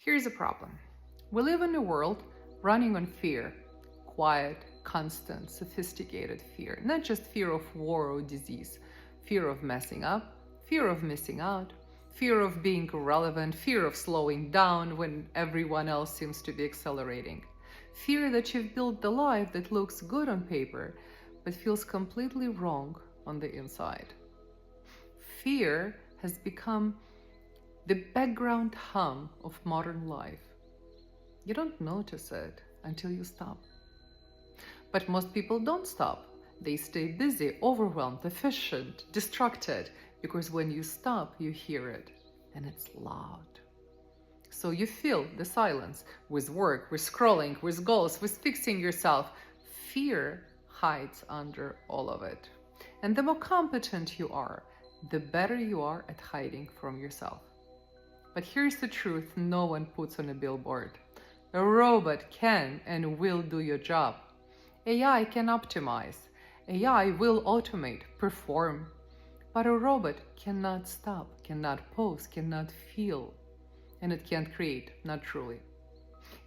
Here's a problem. We live in a world running on fear, quiet, constant, sophisticated fear, not just fear of war or disease, fear of messing up, fear of missing out, fear of being irrelevant, fear of slowing down when everyone else seems to be accelerating, fear that you've built the life that looks good on paper but feels completely wrong on the inside. Fear has become the background hum of modern life. You don't notice it until you stop. But most people don't stop. They stay busy, overwhelmed, efficient, distracted, because when you stop, you hear it, and it's loud. So you feel the silence with work, with scrolling, with goals, with fixing yourself. Fear hides under all of it. And the more competent you are, the better you are at hiding from yourself. But here's the truth no one puts on a billboard. A robot can and will do your job. AI can optimize. AI will automate, perform. But a robot cannot stop, cannot pause, cannot feel. And it can't create, not truly.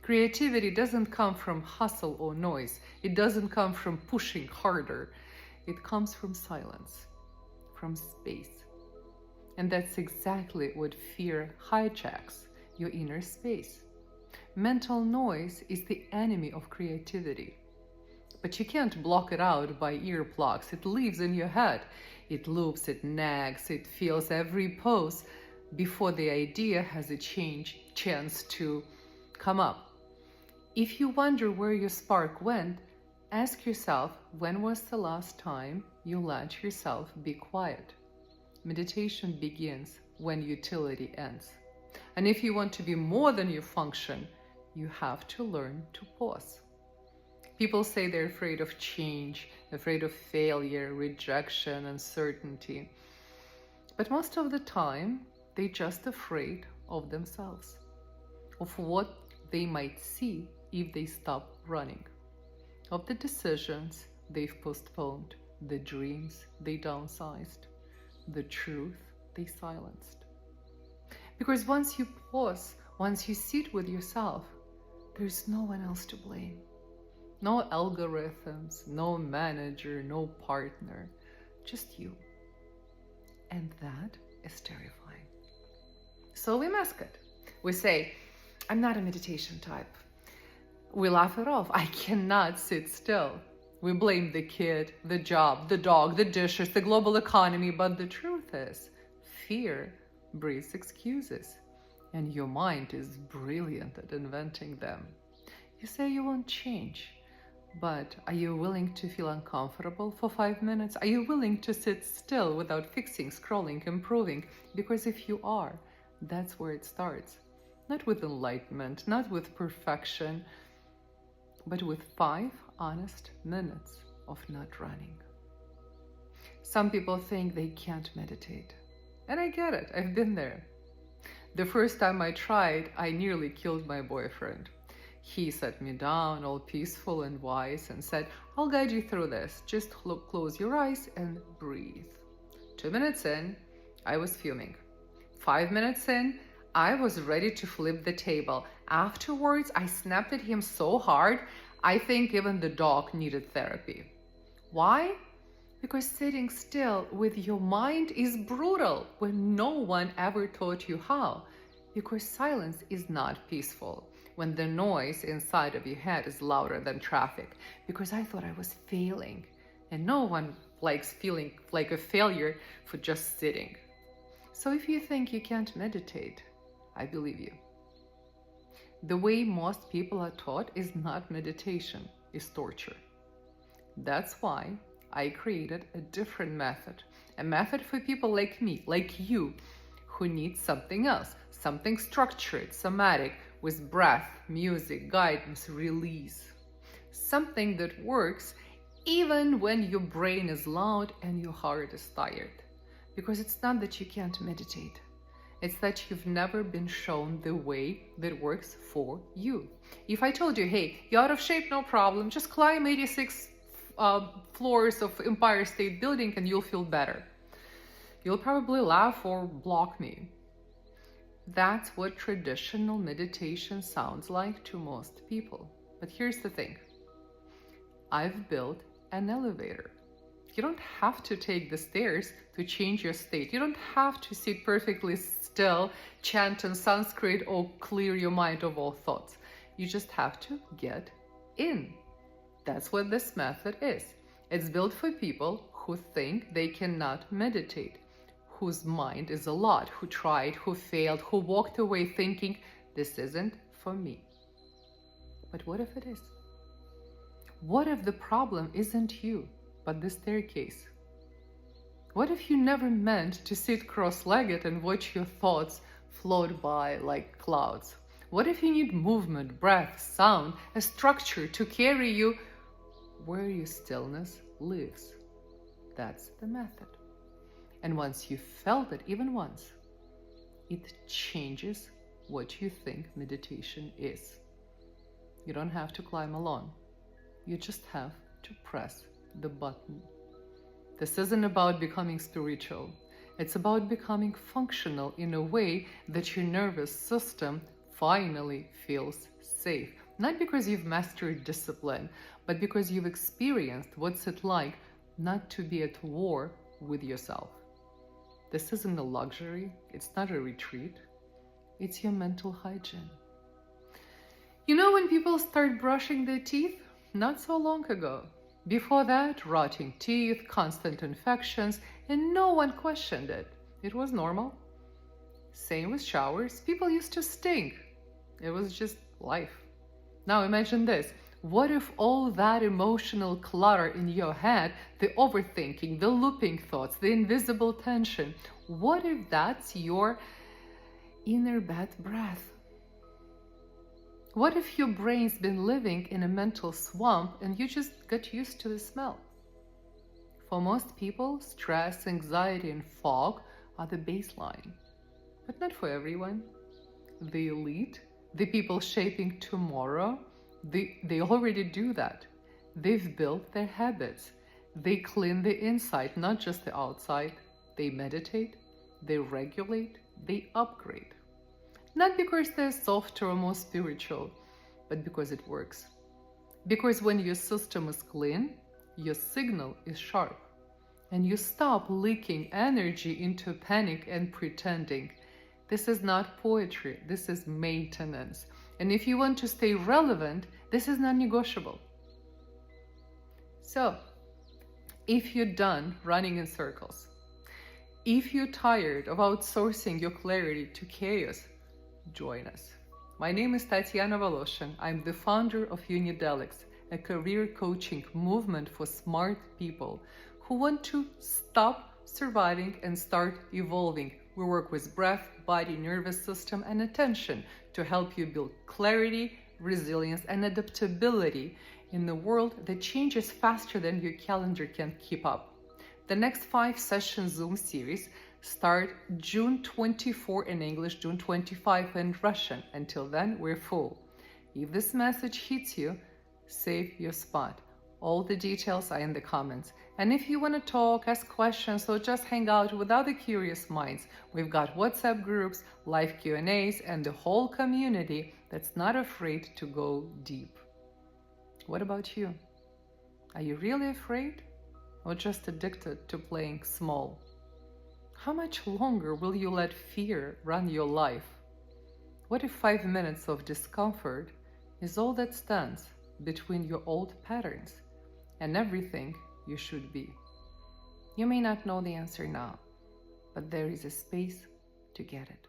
Creativity doesn't come from hustle or noise. It doesn't come from pushing harder. It comes from silence, from space. And that's exactly what fear hijacks, your inner space. Mental noise is the enemy of creativity. But you can't block it out by earplugs. It lives in your head. It loops, it nags, it feels every pose before the idea has a chance to come up. If you wonder where your spark went, ask yourself, when was the last time you let yourself be quiet? Meditation begins when utility ends. And if you want to be more than you function, you have to learn to pause. People say they're afraid of change, afraid of failure, rejection, uncertainty. But most of the time, they're just afraid of themselves, of what they might see if they stop running, of the decisions they've postponed, the dreams they downsized, the truth they silenced. Because once you pause, once you sit with yourself, there's no one else to blame. No algorithms, no manager, no partner, just you. And that is terrifying. So we mask it. We say, I'm not a meditation type. We laugh it off. I cannot sit still. We blame the kid, the job, the dog, the dishes, the global economy, but the truth is, fear breeds excuses, and your mind is brilliant at inventing them. You say you won't change, but are you willing to feel uncomfortable for 5 minutes? Are you willing to sit still without fixing, scrolling, improving? Because if you are, that's where it starts. Not with enlightenment, not with perfection, but with 5 honest minutes of not running. Some people think they can't meditate. And I get it, I've been there. The first time I tried, I nearly killed my boyfriend. He sat me down, all peaceful and wise, and said, I'll guide you through this. Just close your eyes and breathe. 2 minutes in, I was fuming. 5 minutes in, I was ready to flip the table. Afterwards, I snapped at him so hard, I think even the dog needed therapy. Why? Because sitting still with your mind is brutal when no one ever taught you how. Because silence is not peaceful when the noise inside of your head is louder than traffic. Because I thought I was failing, and no one likes feeling like a failure for just sitting. So if you think you can't meditate, I believe you. The way most people are taught is not meditation, it's torture. That's why I created a different method. A method for people like me, like you, who need something else, something structured, somatic, with breath, music, guidance, release. Something that works even when your brain is loud and your heart is tired. Because it's not that you can't meditate. It's that you've never been shown the way that works for you. If I told you, hey, you're out of shape, no problem, just climb 86 floors of Empire State Building and you'll feel better. You'll probably laugh or block me. That's what traditional meditation sounds like to most people. But here's the thing. I've built an elevator. You don't have to take the stairs to change your state. You don't have to sit perfectly still, chant in Sanskrit, or clear your mind of all thoughts. You just have to get in. That's what this method is. It's built for people who think they cannot meditate, whose mind is a lot, who tried, who failed, who walked away thinking, this isn't for me. But what if it is? What if the problem isn't you, but the staircase? What if you never meant to sit cross-legged and watch your thoughts float by like clouds? What if you need movement, breath, sound, a structure to carry you where your stillness lives? That's the method. And once you felt it, even once, it changes what you think meditation is. You don't have to climb alone. You just have to press the button. This isn't about becoming spiritual. It's about becoming functional in a way that your nervous system finally feels safe. Not because you've mastered discipline, but because you've experienced what's it like not to be at war with yourself. This isn't a luxury. It's not a retreat. It's your mental hygiene. You know when people start brushing their teeth? Not so long ago. Before that, rotting teeth, constant infections, and no one questioned it. It was normal. Same with showers. People used to stink. It was just life. Now imagine this. What if all that emotional clutter in your head, the overthinking, the looping thoughts, the invisible tension, what if that's your inner bad breath? What if your brain's been living in a mental swamp and you just got used to the smell? For most people, stress, anxiety, and fog are the baseline. But not for everyone. The elite, the people shaping tomorrow, they already do that. They've built their habits. They clean the inside, not just the outside. They meditate, they regulate, they upgrade. Not because they're softer or more spiritual, but because it works. Because when your system is clean, your signal is sharp. And you stop leaking energy into panic and pretending. This is not poetry, this is maintenance. And if you want to stay relevant, this is non-negotiable. So, if you're done running in circles, if you're tired of outsourcing your clarity to chaos, join us. My name is Tatiana Voloshin. I'm the founder of Unidelics, a career coaching movement for smart people who want to stop surviving and start evolving. We work with breath, body, nervous system, and attention to help you build clarity, resilience, and adaptability in a world that changes faster than your calendar can keep up. The next 5-session Zoom series start June 24 in English, June 25 in Russian. Until then, we're full. If this message hits you, save your spot. All the details are in the comments. And if you want to talk, ask questions, or just hang out with other curious minds, we've got WhatsApp groups, live Q&As, and the whole community that's not afraid to go deep. What about you? Are you really afraid? Or just addicted to playing small? How much longer will you let fear run your life? What if 5 minutes of discomfort is all that stands between your old patterns and everything you should be? You may not know the answer now, but there is a space to get it.